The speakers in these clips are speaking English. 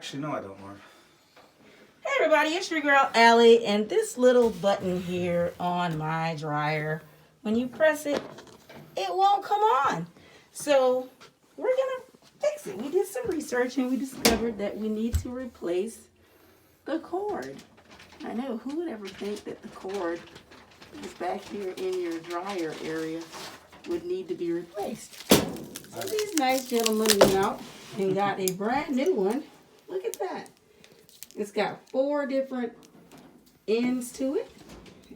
Actually, no, I don't, Marv. Hey everybody, it's your girl Allie, and this little button here on my dryer, when you press it, it won't come on. So we're gonna fix it. We did some research and we discovered that we need to replace the cord. I know, who would ever think that the cord is back here in your dryer area would need to be replaced. So these nice gentlemen went out and got a brand new one. Look at that. It's got 4 different ends to it,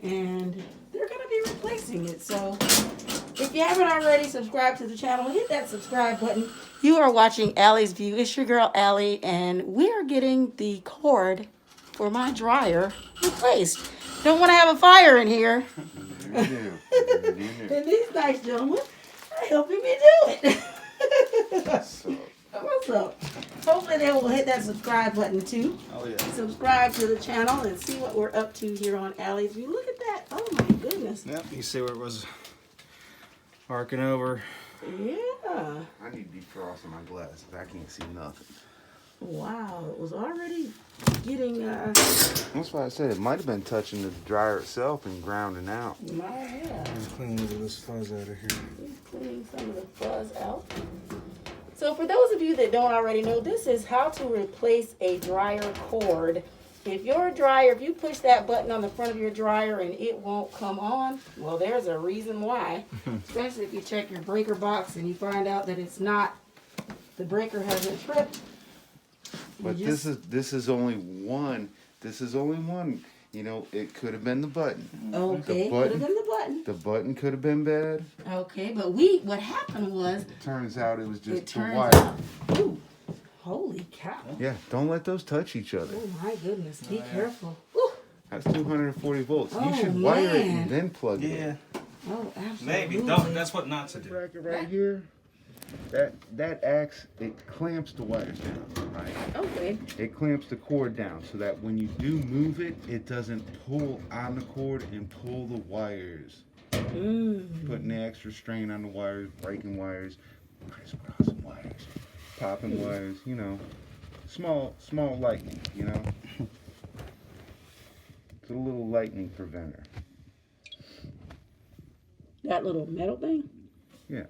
and they're going to be replacing it. So if you haven't already subscribed to the channel, hit that subscribe button. You are watching Allie's View. It's your girl Allie, and we are getting the cord for my dryer replaced. Don't want to have a fire in here. And these nice gentlemen are helping me do it. What's up? Hopefully they will hit that subscribe button too. Oh, yeah. Subscribe to the channel and see what we're up to here on Allie's View. Look at that. Oh my goodness. Yep, you see where it was arcing over. Yeah. I need defrosting my glasses. I can't see nothing. Wow. It was already getting That's why I said it might have been touching the dryer itself and grounding out. my hair. I'm cleaning a little of this fuzz out of here. He's cleaning some of the fuzz out. So for those of you that don't already know, this is how to replace a dryer cord. If you push that button on the front of your dryer and it won't come on, well, there's a reason why. Especially if you check your breaker box and you find out that it's not, the breaker hasn't tripped. But this is only one. This is only one. You know, it could have been the button. Okay, could have been the button. The button could have been bad. Okay, but what happened was, It turns out it was just it the turns wire. out, ooh, holy cow. Yeah, don't let those touch each other. Oh my goodness, be careful. Ooh. That's 240 volts. Oh, You should wire it man. and then plug it Yeah, in. Oh, absolutely. maybe. Don't. That's what not to do. Bracket right here. That acts, it clamps the wires down, right? Okay. It clamps the cord down so that when you do move it, it doesn't pull on the cord and pull the wires. Putting the extra strain on the wires, breaking wires, crisscrossing wires, popping wires, you know. Small lightning, you know. It's a little lightning preventer. That little metal thing? Yeah.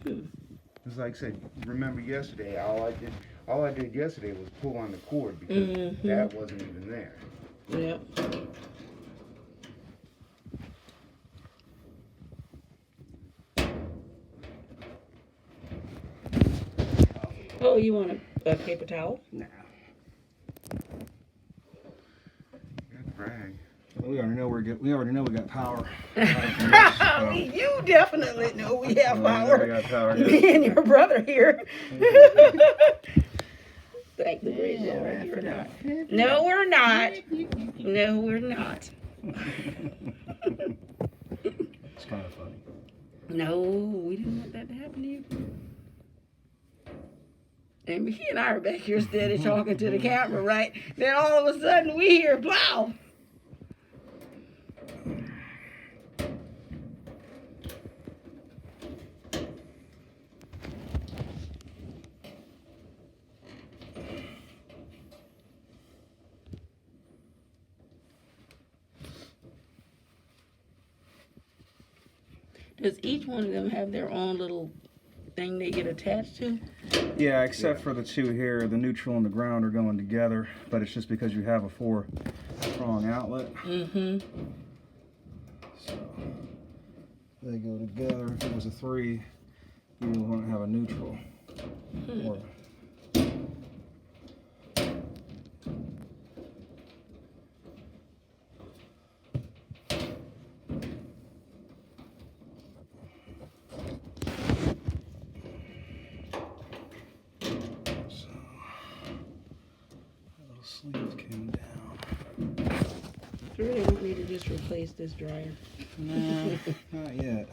It's like I said, remember yesterday, all I did yesterday was pull on the cord because that wasn't even there. Yeah. Oh, you want a paper towel? Nah. Good brag. We already know we got power. You definitely know we have We power. got power. Me and your brother here. Thank the great Lord for that. No, we're not. No, we're not. It's kind of funny. No, we didn't want that to happen to you. And he and I are back here steady talking to the camera, right? Then all of a sudden we hear blow. Does each one of them have their own little thing they get attached to? Yeah, except for the two here, the neutral and the ground are going together, but it's just because you have a 4-prong outlet. Mm-hmm. So they go together. If it was a 3, you would want to have a neutral. Or sleeves came down. You really want me to just replace this dryer? No, not yet.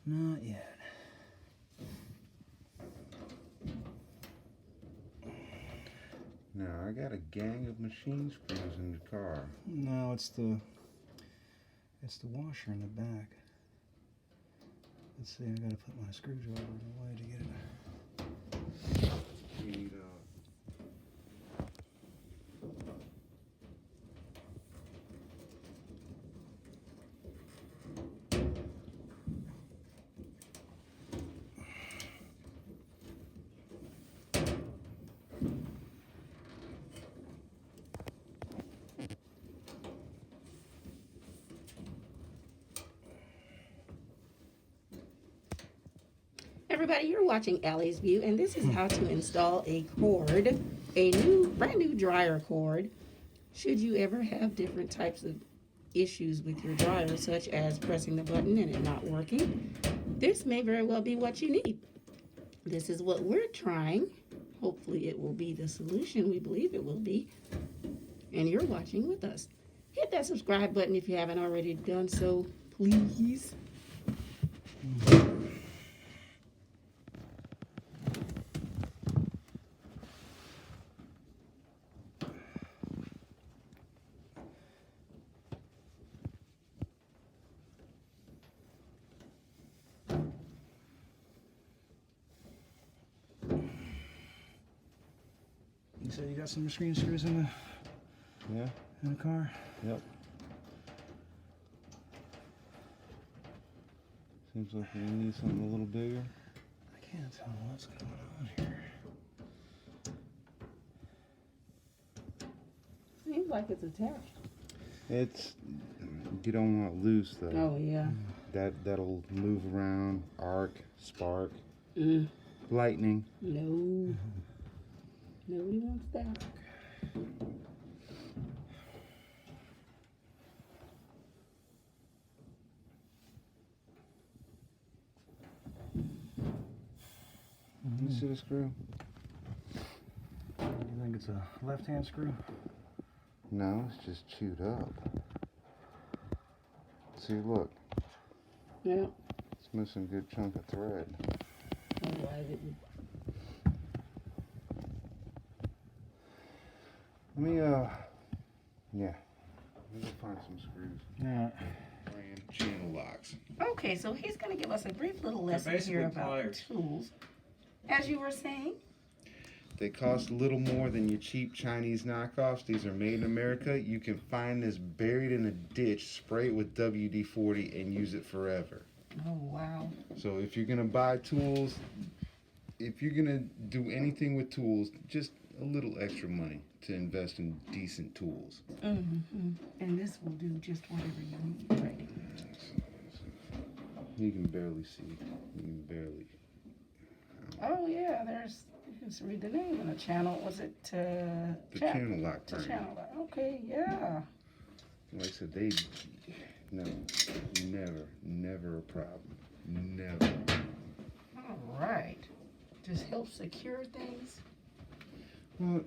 Not yet. No, I got a gang of machine screws in the car. No, it's the washer in the back. Let's see, I gotta put my screwdriver away to get it. You need, Everybody, you're watching Allie's View, and this is how to install a cord, brand new dryer cord. Should you ever have different types of issues with your dryer, such as pressing the button and it not working, this may very well be what you need. This is what we're trying. Hopefully it will be the solution. We believe it will be. And you're watching with us. Hit that subscribe button if you haven't already done so, please. You said you got some screen screws in yeah. the car? Yep. Seems like we need something a little bigger. I can't tell what's going on here. Seems like it's attached. It's, you don't want it loose though. Oh, yeah. That'll move around, arc, spark, Mm. lightning. No. Nobody wants that. Let me see the screw. You think it's a left-hand screw? No, it's just chewed up. See, look, Yeah. it's missing a good chunk of thread. Otherwise it would. Let me, yeah. Let me find some screws. Yeah. And channel locks. Okay, so he's going to give us a brief little lesson basically here about pliers. tools. As you were saying, They cost a little more than your cheap Chinese knockoffs. These are made in America. You can find this buried in a ditch, spray it with WD-40, and use it forever. oh wow. So if you're gonna buy tools, if you're gonna do anything with tools, just a little extra money to invest in decent tools. Mm-hmm. And this will do just whatever you need, right? You can barely see. You can barely. Oh yeah, there's. You can read the name of the channel. Was it The channel lock The burner. channel. Okay, yeah. Like I said, no, never a problem. Never. All right. Just help secure things. Well,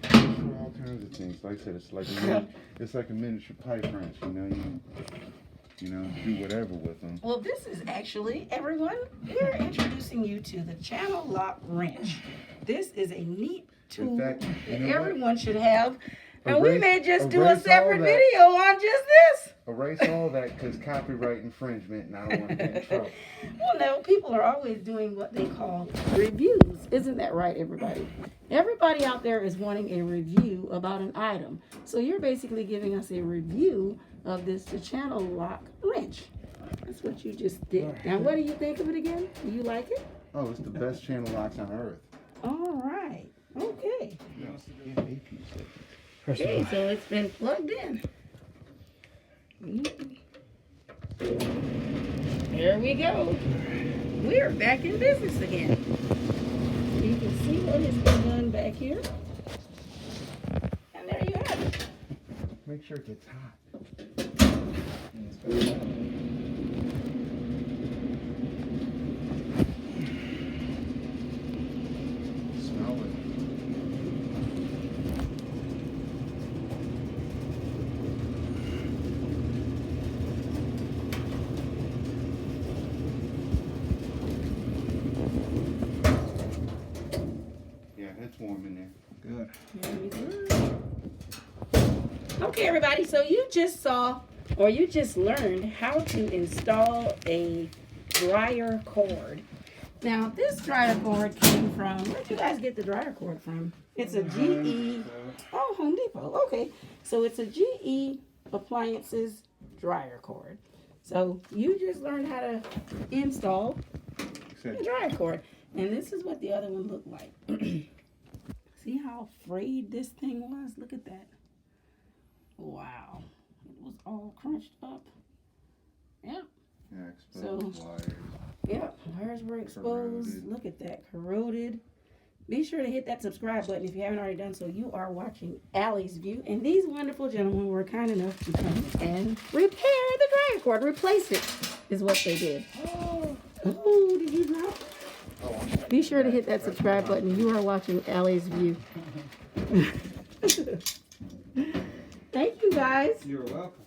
for all kinds of things. Like I said, it's like a miniature pipe wrench. You know, do whatever with them. Well, this is actually, everyone, we're introducing you to the channel lock wrench. This is a neat tool fact, that you know what? everyone should have. And we Erase- may just do a erase all separate that. video on just this. Erase all that because copyright infringement, and I don't want to get in trouble. Well, no, people are always doing what they call reviews. Isn't that right, everybody? Everybody out there is wanting a review about an item. So you're basically giving us a review of this channel lock wrench. That's what you just did. Now, what do you think of it again? Do you like it? Oh, it's the best channel locks on earth. All right. Okay. Press it Okay, on. so it's been plugged in. There we go. We're back in business again. You can see what has been done back here. And there you have it. Make sure it gets hot. Smell it. Yeah, it's warm in there. Good. Okay, everybody, so you just saw or you just learned how to install a dryer cord. Now, this dryer cord came from, where'd you guys get the dryer cord from? It's a GE, oh, Home Depot, okay. So it's a GE Appliances dryer cord. So you just learned how to install a dryer cord. And this is what the other one looked like. See how frayed this thing was? Look at that. Wow. It was all crunched up. Yep. Yeah, exposed wires. Yep, wires were exposed. Corroded. Look at that, corroded. Be sure to hit that subscribe button if you haven't already done so. You are watching Allie's View, and these wonderful gentlemen were kind enough to come and repair the dryer cord, replace it, is what they did. Oh, did you drop? Be sure to hit that subscribe button. You are watching Allie's View. Thank you, guys. You're welcome.